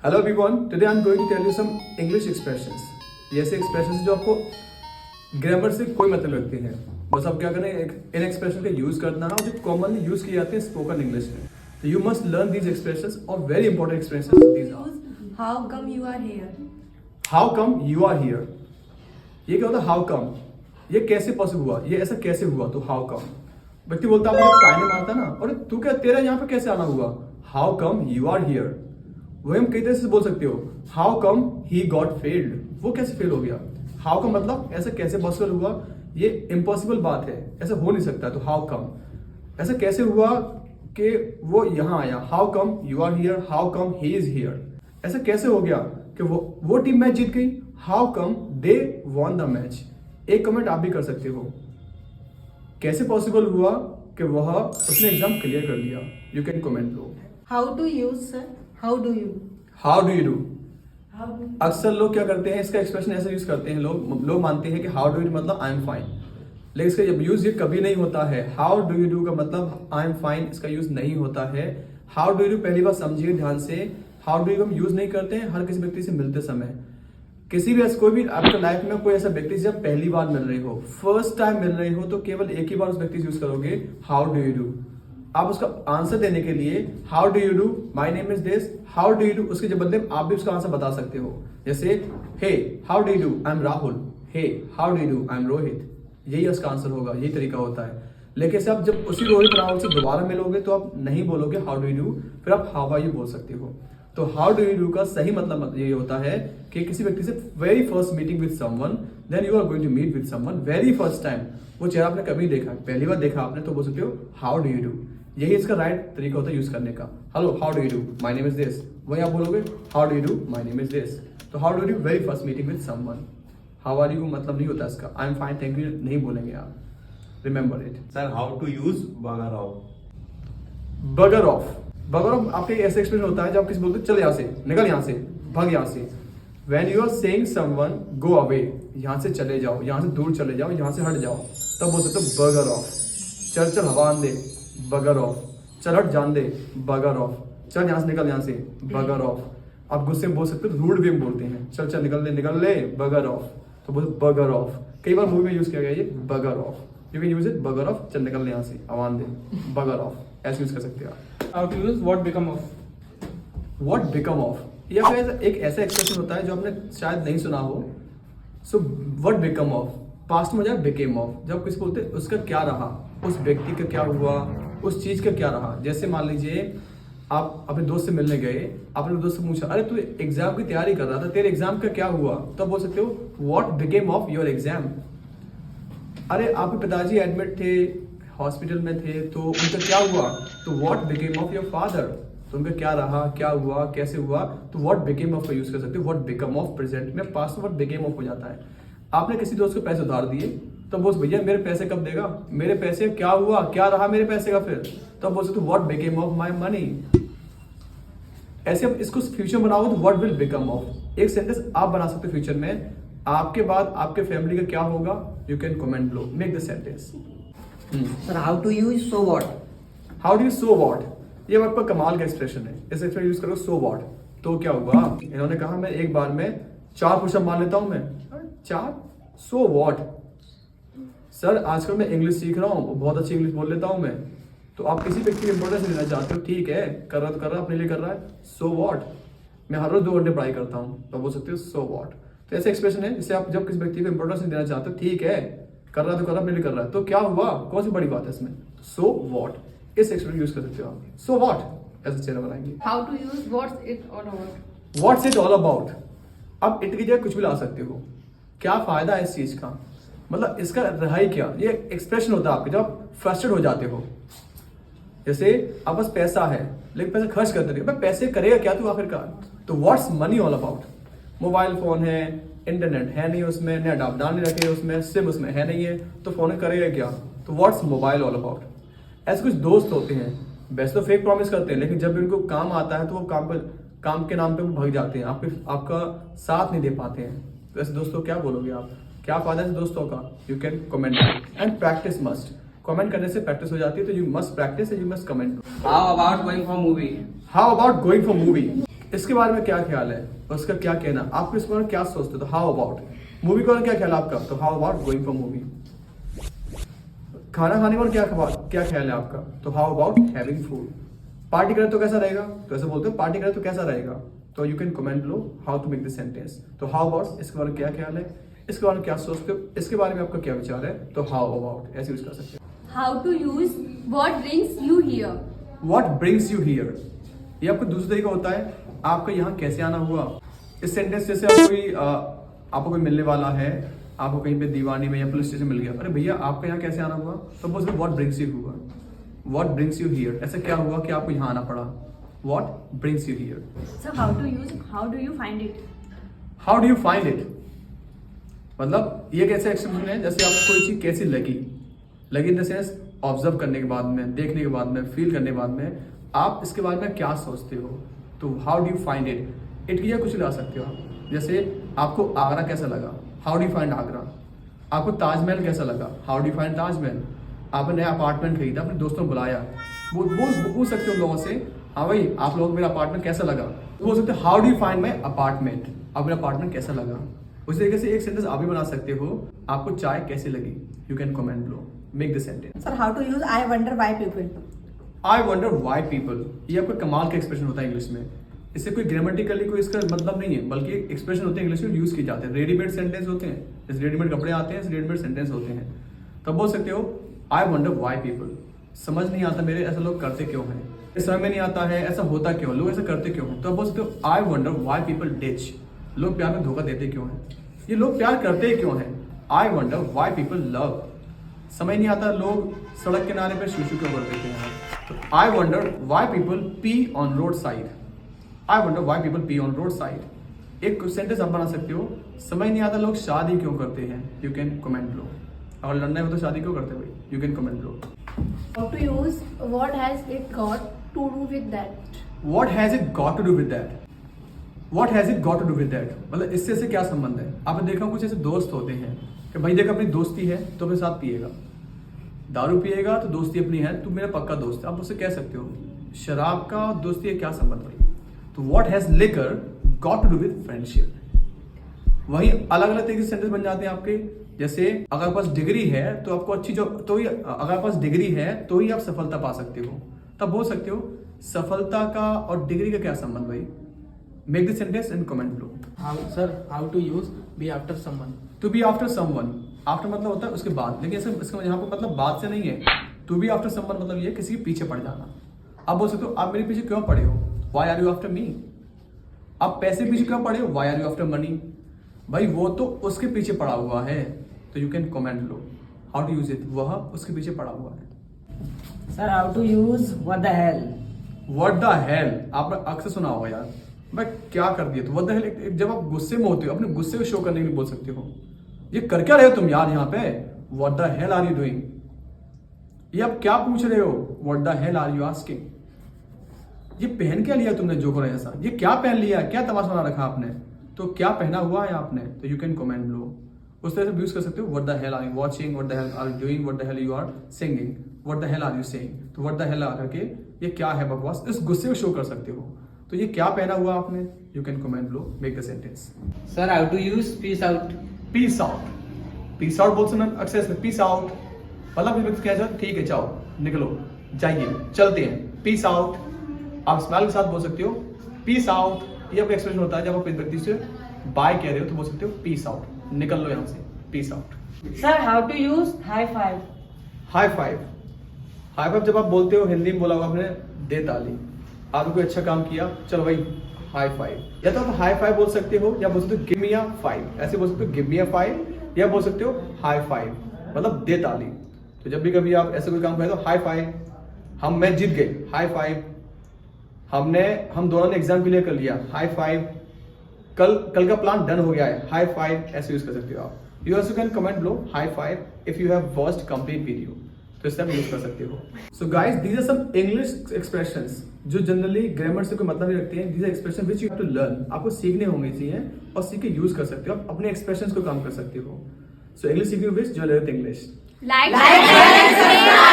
Hello everyone, today I am going to tell you some English expressions. ये ऐसे expressions जो आपको grammar से कोई मतलब लगते हैं, बस आप क्या करें इन एक्सप्रेशन का यूज करना है और जो कॉमनली यूज किए जाते हैं स्पोकन इंग्लिश में। तो you must learn these expressions और very important expressions these are. How come you are here? How come you are here, ये क्या होता है? हाउ कम, ये कैसे पॉसिबल हुआ, ये ऐसा कैसे हुआ? तो हाउ कम। व्यक्ति बोलता है मुझे ताने मारता ना, और तू क्या, तेरा यहाँ पे कैसे आना हुआ? How come you are here. वही हम कई तरह से बोल सकते हो, how come he got failed, वो कैसे फेल हो गया? हाउ कम मतलब ऐसा कैसे पॉसिबल हुआ, ये इम्पॉसिबल बात है, ऐसा हो नहीं सकता। तो हाउ कम, ऐसा कैसे हुआ कि वो यहाँ आया? How come you are here, how come he is here. ऐसा कैसे हो गया कि वो टीम मैच जीत गई? How come they won the match. एक कमेंट आप भी कर सकते हो, कैसे पॉसिबल हुआ कि वह उसने एग्जाम क्लियर कर लिया? यू कैन कमेंट लो। How to use, sir? How do you? How do you do. How do अक्सर लोग क्या करते हैं, इसका एक्सप्रेशन ऐसा यूज करते हैं, लोग मानते हैं कि हाउ डू यू मतलब आई एम फाइन, लेकिन इसका जब यूज ये कभी नहीं होता है। हाउ डू यू डू का मतलब आई एम फाइन, इसका यूज नहीं होता है। हाउ डू यू डू पहली बार समझिए ध्यान से, हाउ डू यू हम यूज नहीं करते हैं हर किसी व्यक्ति से मिलते समय। किसी भी कोई भी आपके लाइफ में कोई ऐसा व्यक्ति जब पहली बार मिल रहे हो, फर्स्ट टाइम मिल रहे हो, तो केवल एक ही बार उस व्यक्ति से यूज करोगे हाउ डू यू डू। आप उसका आंसर देने के लिए how do you do, my name is this, how do you do, उसके बदले आप भी उसका आंसर बता सकते हो। जैसे hey how do you do, I am Rahul, hey how do you do, I am Rohit. यही उसका आंसर होगा, यही तरीका होता है। लेकिन से आप जब उसी रोहित राहुल से दोबारा मिलोगे तो आप नहीं बोलोगे हाउ डू यू डू, फिर आप हाउ आर यू बोल सकते हो। तो हाउ डू यू डू का सही मतलब ये होता है कि किसी व्यक्ति से very first meeting with someone, then you are going to meet with someone very first time, वो चेहरा आपने कभी देखा, पहली बार देखा आपने, तो बोल सकते हो हाउ डू यू डू। यही इसका राइट तरीका होता है यूज करने का। Hello how do you do, my name is this, वही आप बोलोगे how do you do, my name is this. तो how do you do very first meeting with someone. How are you मतलब नहीं होता इसका, I am fine thank you नहीं बोलेंगे आप, remember it. Sir how to use bugger off. Bugger off, bugger off आपके ऐसे एक्सप्रेशन होता है जब आप किसी बोलते हो चल यहाँ से, निकल यहाँ से, भाग यहाँ से। When you are saying someone go away, यहाँ से चले जाओ, यहाँ से दूर चले जाओ, यहाँ से हट जाओ, तब बोल सकते हो बगर ऑफ। चल चल हवा आन दे, बगर ऑफ। चल हट जान दे, बगर ऑफ। चल यहाँ से निकल, यहाँ से, बगर ऑफ। आप गुस्से में बोल सकते हो, रूड वे में बोलते हैं, चल चल निकल ले, बगर ऑफ। तो बोल बगर ऑफ। कई बार मूवी में यूज किया गया ये बगर of. You can use it बगर ऑफ, चल निकल ले यहाँ से, आवान दे, बगर ऑफ, ऐसे यूज कर सकते हो आप। How to use what become of. What become of, या फिर एक ऐसा एक्सप्रेशन होता है जो आपने शायद नहीं सुना हो। So what become of past में हो जाए बिकेम ऑफ। जब किसी बोलते हैं उसका क्या रहा, उस व्यक्ति का क्या हुआ, उस चीज का क्या रहा। जैसे मान लीजिए आप अपने दोस्त से मिलने गए, आपने दोस्त से पूछा अरे तू एग्जाम की तैयारी कर रहा था, तेरे एग्जाम का क्या हुआ? तो बोल सकते हो what became of your exam. अरे आपके पिताजी एडमिट थे, हॉस्पिटल में थे, तो उनका क्या हुआ? तो what became of your father. तो उनका क्या रहा, क्या हुआ, कैसे हुआ? तो व्हाट बिकेम ऑफ का यूज कर सकते हो। व्हाट बिकम ऑफ प्रेजेंट में, पास्ट में व्हाट बिकेम ऑफ हो जाता है। आपने किसी दोस्त को पैसे उधार दिए, तो बोल भैया मेरे पैसे कब देगा, मेरे पैसे क्या हुआ, क्या रहा मेरे पैसे का? फिर तो बोल सकते हो what became of my money. ऐसे आप इसको फ्यूचर बनाओगे तो व्हाट विल बिकम ऑफ। एक सेंटेंस आप बना सकते हो फ्यूचर में, आपके बाद आपके फैमिली का क्या होगा। You can comment low, make the sentence. Sir, how to use so what? How do you so what, ये आपका कमाल का एक्सप्रेशन है। इस एक्सप्रेशन यूज करो सो वॉट। तो क्या हुआ, इन्होंने कहा मैं एक बार में 4 पुशअप मार लेता हूं मैं। 4 सो वॉट। सर आजकल मैं इंग्लिश सीख रहा हूँ, बहुत अच्छी इंग्लिश बोल लेता हूँ मैं। तो आप किसी व्यक्ति को इंपॉर्टेंस देना चाहते हो, ठीक है कर रहा तो कर रहा, अपने लिए कर रहा है, सो वॉट। मैं हर रोज 2 घंटे पढ़ाई करता हूँ, तो बोल सकते हो सो वॉट। तो ऐसे एक्सप्रेशन है जिससे आप जब किसी व्यक्ति को इंपॉर्टेंस देना चाहते हो, ठीक है कर रहा तो कर रहा, अपने लिए कर रहा है, तो क्या हुआ, कौन सी बड़ी बात है इसमें? सो वॉट, इस एक्सप्रेशन यूज कर सकते हो आप। सो वॉट ऐसे चेहरा बनाएंगे। How to use what's it all about? What's it all about, अब इट की जगह कुछ भी ला सकते हो। क्या फायदा है इस चीज का, मतलब इसका रहा ही क्या। ये एक्सप्रेशन होता है आपके जब आप फ्रस्ट्रेट हो जाते हो। जैसे आप पास पैसा है लेकिन पैसा खर्च करते रहे, पैसे करेगा क्या तू आखिरकार? तो what's money all about. Mobile phone है, इंटरनेट है नहीं उसमें, नेट आप डाल नहीं रखे उसमें, सिम उसमें है नहीं है, तो फोन करेगा क्या? तो व्हाट्स मोबाइल ऑल अबाउट। ऐसे कुछ दोस्त होते हैं, वैसे तो फेक प्रॉमिस करते हैं, लेकिन जब भी उनको काम आता है तो वो काम के नाम पे वो भाग जाते हैं, आपका साथ नहीं दे पाते हैं। तो ऐसे दोस्तों क्या बोलोगे आप, क्या फायदा है दोस्तों का? You can comment and practice must. Comment करने से प्रैक्टिस हो जाती है, तो you must practice and you must comment. How about going for movie? How about going for movie, इसके बारे में क्या ख्याल है, उसका क्या कहना, आप इसके बारे में क्या सोचते हो, तो हाउ अबाउट। मूवी के बारे में क्या ख्याल है आपका, तो how about going for movie. खाना खाने का क्या ख्याल है आपका, तो how about having food. Party करें तो कैसा रहेगा, तो ऐसे बोलते हो पार्टी करें तो कैसा रहेगा, तो यू कैन कमेंट लो how to make this sentence. तो हाउ अबाउट, इसके बारे में क्या ख्याल है, इसके बारे में क्या सोचते हो, इसके बारे में आपका क्या विचार है, तो हाउ अबाउट ऐसे यूज कर सकते हो। How to use what brings you here. What brings you here, ये आपको दूसरा तरीका होता है, आपका यहाँ कैसे आना हुआ। इस सेंटेंस जैसे आपको कोई मिलने वाला है, आपको कहीं पे दीवानी में या पुलिस स्टेशन मिल गया, अरे भैया आपका यहाँ कैसे आना हुआ, तो बोल व्हाट ब्रिंग्स यू हुआ, व्हाट ब्रिंग्स यू हियर, ऐसा क्या हुआ कि आपको यहाँ आना पड़ा, what brings you here. So how to use, how do you find it? How do you find it, मतलब ये कैसे एक्सप्रेशन है, जैसे आपको कोई चीज कैसी लगी इन द सेंस ऑब्जर्व करने के बाद में, देखने के बाद में, फील करने के बाद में आप इसके बारे में क्या सोचते हो, तो how do you find it की कुछ ला सकते हो आप। जैसे आपको आगरा कैसा लगा, how do you find Agra. आपको ताजमहल कैसा लगा, how do you find Taj Mahal. आपने नया अपार्टमेंट खरीदा, अपने दोस्तों को बुलाया, बोल सकते हो लोगों से, हाँ भाई आप लोगों को मेरा अपार्टमेंट कैसा लगा, बोल सकते हो how do you find my apartment, आप मेरा अपार्टमेंट कैसा लगा। उसी तरीके से एक सेंटेंस आप भी बना सकते हो, आपको चाय कैसी लगी, you can comment low, make the sentence. Sir, how to use I wonder why people? I wonder why people, ये आपका कमाल का एक्सप्रेशन होता है इंग्लिश में। इससे कोई ग्रामेटिकली कोई इसका मतलब नहीं है, बल्कि एक्सप्रेशन होते हैं इंग्लिश में यूज किए जाते हैं, रेडीमेड सेंटेंस होते हैं, जैसे रेडीमेड कपड़े आते हैं रेडीमेड सेंटेंस होते हैं। तब बोल सकते हो आई वंडर वाई पीपल, समझ नहीं आता मेरे ऐसा लोग करते क्यों हैं, समझ में नहीं आता है ऐसा होता क्यों, लोग ऐसा करते क्यों हैं। तो बोल सकते हो I wonder why people ditch, लोग प्यार में धोखा देते क्यों हैं, ये लोग प्यार करते क्यों हैं। I wonder why people love, समझ नहीं आता लोग सड़क किनारे पे शिशु क्यों कर देते हैं। तो I wonder why people P on road side, I wonder why people P on road side. एक सेंटेंस आप बना सकते हो, समझ नहीं आता लोग शादी क्यों करते हैं, यू कैन कमेंट लो। और लड़ने में तो शादी क्यों करते हैं भाई, यू कैन कमेंट लो। How to use what has it got to do with that. What has it got to do with that? What has it got to do with that? मतलब इससे से क्या संबंध है। आपने देखा कुछ ऐसे दोस्त होते हैं कि भाई देख अपनी दोस्ती है तो अपने साथ पिएगा, दारू पिएगा तो दोस्ती अपनी है, तू मेरा पक्का दोस्त है, आप उससे कह सकते हो। शराब का और दोस्ती है क्या संबंध भाई, तो what has liquor got to do with friendship. वही अलग अलग तरीके से सेंटेंस बन जाते हैं आपके। जैसे अगर पास डिग्री है तो आपको अच्छी जॉब, तो ही अगर पास डिग्री है तो ही आप सफलता पा सकते हो। तब बोल सकते हो सफलता का और डिग्री का क्या संबंध भाई, make the sentence and comment लो। how to use be after someone. To be after someone, after मतलब होता है उसके बाद, लेकिन इसका यहाँ पर मतलब बाद से नहीं है। टू बी आफ्टर समवन मतलब ये किसी के पीछे पड़ जाना। आप बोल सकते हो आप मेरे पीछे क्यों पड़े हो, why are you after me. आप पैसे पीछे क्यों पड़े हो, why are you after money. भाई वो तो उसके पीछे पड़ा हुआ है, तो यू कैन कमेंट लो हाउ टू यूज इट, वह उसके पीछे पड़ा हुआ है। Sir, how to use what the hell? What the hello, आपने अक्सर सुना होगा यार, मैं क्या कर दिया। तो व्हाट द हेल जब आप गुस्से में होते हो, अपने गुस्से को शो करने के लिए बोल सकते हो, ये कर क्या रहे हो तुम यार यहाँ पे, what the hell are you doing. ये आप क्या पूछ रहे हो, what the hell are you asking. ये पहन क्या लिया तुमने जोकर ऐसा, ये क्या पहन लिया, क्या तमाशा बना रखा आपने, तो क्या पहना हुआ है आपने, तो यू कैन कमेंट लो। उस तरह से यूज कर सकते हो what the hell are you watching, what the hell are you doing, what the hell you are singing, what the hell are you saying. तो व्हाट द हेल आकर के ये क्या है बकवास, इस गुस्से को शो कर सकते हो। तो ये क्या पहना हुआ आपने, you can comment low, make the sentence. Sir, how to use peace out? Peace out, peace out बोल सकते अक्सर पीस आउट मतलब क्या जाओ, ठीक है जाओ निकलो जाइए चलते हैं, पीस आउट। आप स्माइल के साथ बोल सकते हो पीस आउट। ये आपका एक्सप्रेशन होता है जब आप इस व्यक्ति से बाय कह रहे हो तो बोल सकते हो पीस आउट, निकल लो यहाँ से, peace out. Sir, how to use high five? High five, high five जब आप बोलते हो हिंदी में बोला होगा आपने, दे ताली। आपने कोई अच्छा काम किया, चलो भाई हाई फाइव। या तो आप हाई फाइव बोल सकते हो, या बोल सकते हो गिव मी अ फाइव, ऐसे बोल सकते हो गिव मी अ फाइव, या बोल सकते हो हाई फाइव मतलब दे ताली। तो जब भी कभी आप ऐसे कोई काम करें तो हाई फाइव। मैं जीत गए, हाई फाइव। हम दोनों ने एग्जाम क्लियर कर लिया, हाई फाइव। कल का प्लान डन हो गया है, हाई फाइव ऐसे यूज कर सकते हो आप। यू ऑल्सो कैन कमेंट लो high five if you have watched complete video, तो इससे आप यूज कर सकते हो। So guys these are some English expressions जो जनरली ग्रामर से कोई मतलब नहीं रखते हैं। These are expression which you have to learn, आपको सीखने होंगे चाहिए और सीख के यूज कर सकते हो, आप अपने एक्सप्रेशंस को काम कर सकते हो। सो इंग्लिश सीखने विच जो English Like, share, and subscribe.